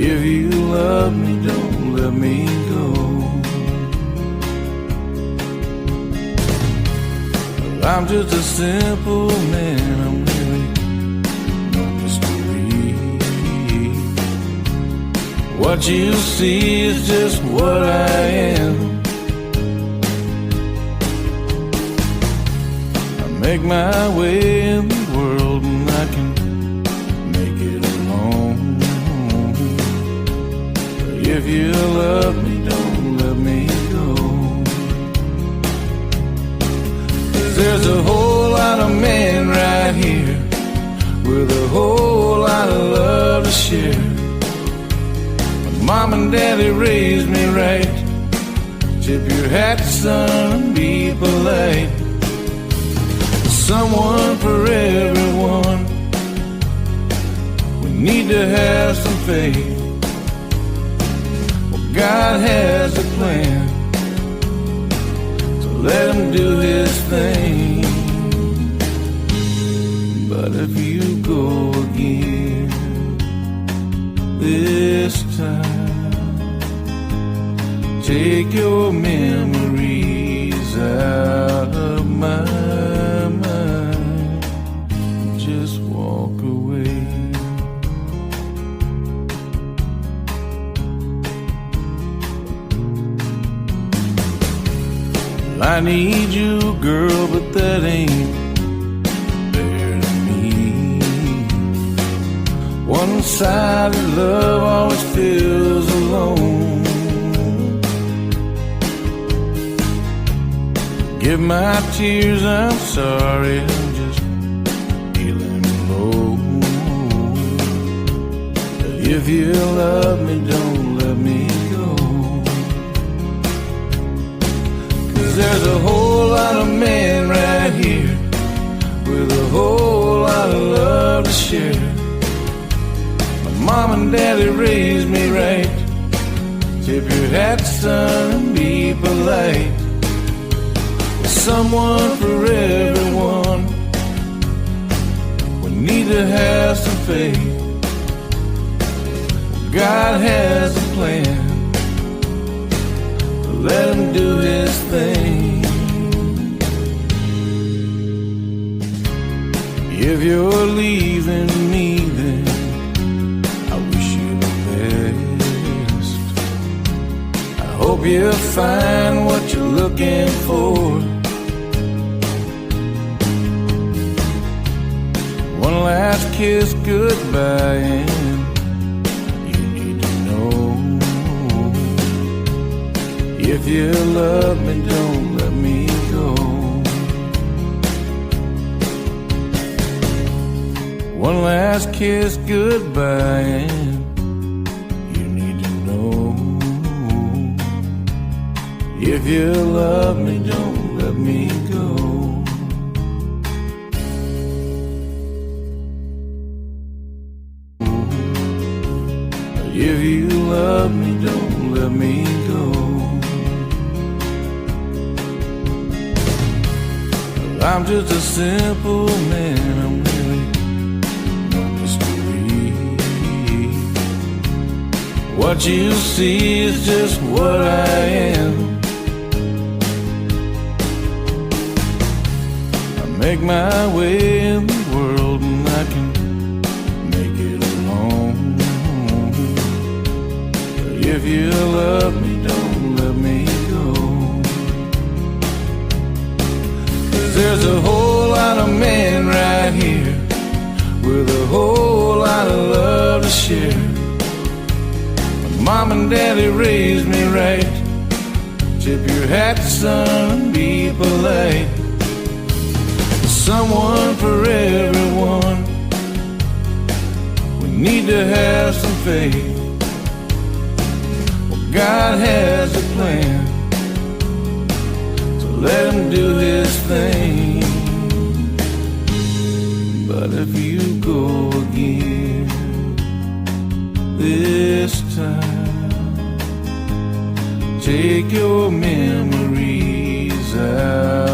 If you love me, don't let me go. I'm just a simple man, I'm really no mystery. What you see is just what I am. I make my way in the world and I can make it alone. But if you love me, don't let me go. There's a whole lot of men right here with a whole lot of love to share. My mom and daddy raised me right. Tip your hat, son, and be polite. Someone for everyone. We need to have some faith. Well, God has a plan. Let him do his thing. But if you go again this time, take your memories out of my mind. Just walk away. I need you, girl, but that ain't fair to me. One-sided love always feels alone. Give my tears, I'm sorry, I'm just feeling low. If you love me, don't let me go. There's a whole lot of men right here with a whole lot of love to share. My mom and daddy raised me right. Tip your hat, son, and be polite. Someone for everyone. We need to have some faith. God has a plan. Let him do his thing. If you're leaving me, then I wish you the best. I hope you find what you're looking for. One last kiss goodbye, and you need to know. If you love me, don't let me go. One last kiss goodbye, and you need to know. If you love me, don't let me go. If you love me, don't let me go. I'm just a simple man, I'm really no mystery. What you see is just what I am. I make my way in the world and I can make it alone. But if you love me, don't let me go. There's a whole lot of men right here with a whole lot of love to share. My mom and daddy raised me right. Tip your hat, son, and be polite. Someone for everyone. We need to have some faith. Well, God has a plan. Let him do his thing. But if you go again this time, take your memories out